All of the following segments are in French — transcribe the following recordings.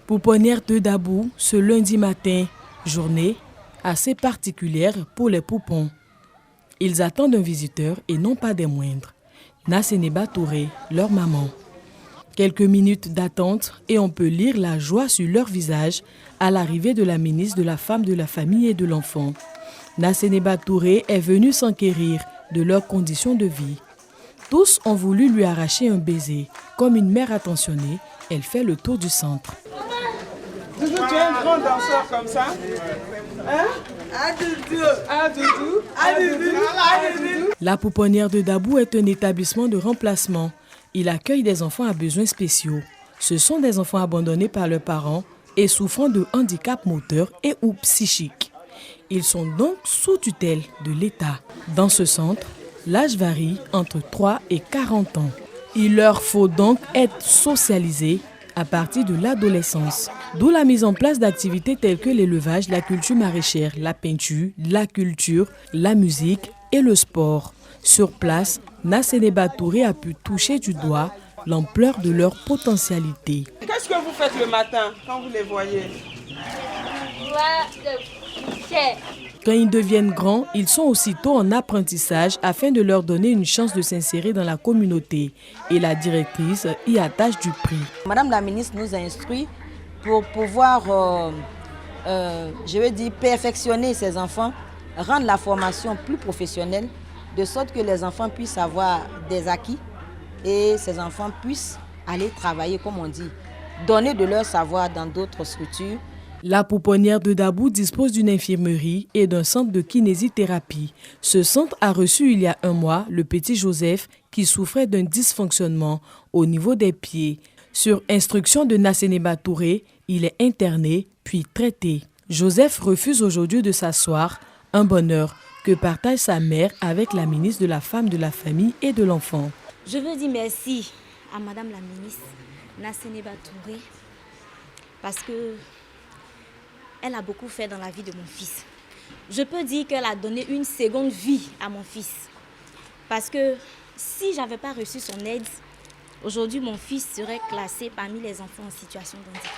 Pouponnière de Dabou, ce lundi matin, journée assez particulière pour les poupons. Ils attendent un visiteur et non pas des moindres. Nasseneba Touré, leur maman. Quelques minutes d'attente et on peut lire la joie sur leur visage à l'arrivée de la ministre de la Femme, de la Famille et de l'Enfant. Nasseneba Touré est venue s'enquérir de leurs conditions de vie. Tous ont voulu lui arracher un baiser. Comme une mère attentionnée, elle fait le tour du centre. Doudou, tu es un grand danseur comme ça? Hein? Doudou. La pouponnière de Dabou est un établissement de remplacement. Il accueille des enfants à besoins spéciaux. Ce sont des enfants abandonnés par leurs parents et souffrant de handicap moteur et ou psychique. Ils sont donc sous tutelle de l'État. Dans ce centre, l'âge varie entre 3 et 40 ans. Il leur faut donc être socialisés à partir de l'adolescence. D'où la mise en place d'activités telles que l'élevage, la culture maraîchère, la peinture, la culture, la musique et le sport. Sur place, Nasseneba Touré a pu toucher du doigt l'ampleur de leur potentialité. Qu'est-ce que vous faites le matin quand vous les voyez? Quand ils deviennent grands, ils sont aussitôt en apprentissage afin de leur donner une chance de s'insérer dans la communauté. Et la directrice y attache du prix. Madame la ministre nous a instruit pour pouvoir, perfectionner ces enfants, rendre la formation plus professionnelle, de sorte que les enfants puissent avoir des acquis et ces enfants puissent aller travailler, comme on dit, donner de leur savoir dans d'autres structures. La pouponnière de Dabou dispose d'une infirmerie et d'un centre de kinésithérapie. Ce centre a reçu il y a un mois le petit Joseph qui souffrait d'un dysfonctionnement au niveau des pieds. Sur instruction de Nasseneba Touré, il est interné puis traité. Joseph refuse aujourd'hui de s'asseoir, un bonheur que partage sa mère avec la ministre de la Femme, de la Famille et de l'Enfant. Je veux dire merci à Madame la ministre Nasseneba Touré parce que elle a beaucoup fait dans la vie de mon fils. Je peux dire qu'elle a donné une seconde vie à mon fils. Parce que si je n'avais pas reçu son aide, aujourd'hui mon fils serait classé parmi les enfants en situation de handicap.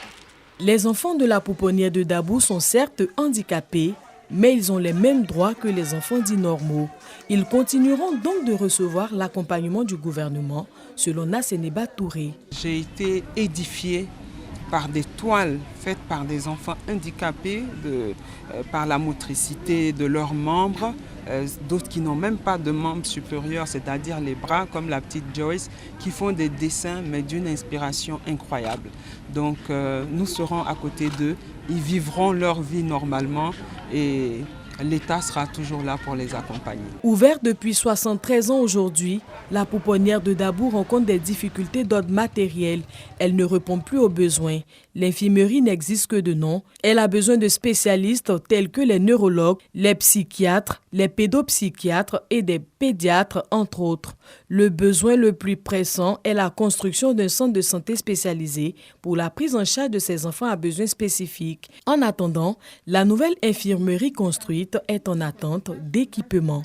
Les enfants de la pouponnière de Dabou sont certes handicapés, mais ils ont les mêmes droits que les enfants dits normaux. Ils continueront donc de recevoir l'accompagnement du gouvernement, selon Nasseneba Touré. J'ai été édifiée par des toiles faites par des enfants handicapés, par la motricité de leurs membres, d'autres qui n'ont même pas de membres supérieurs, c'est-à-dire les bras, comme la petite Joyce, qui font des dessins, mais d'une inspiration incroyable. Donc nous serons à côté d'eux, ils vivront leur vie normalement et l'État sera toujours là pour les accompagner. Ouverte depuis 73 ans aujourd'hui, la pouponnière de Dabou rencontre des difficultés d'ordre matériel. Elle ne répond plus aux besoins. L'infirmerie n'existe que de nom. Elle a besoin de spécialistes tels que les neurologues, les psychiatres, les pédopsychiatres et des pédiatres, entre autres. Le besoin le plus pressant est la construction d'un centre de santé spécialisé pour la prise en charge de ces enfants à besoins spécifiques. En attendant, la nouvelle infirmerie construite est en attente d'équipement.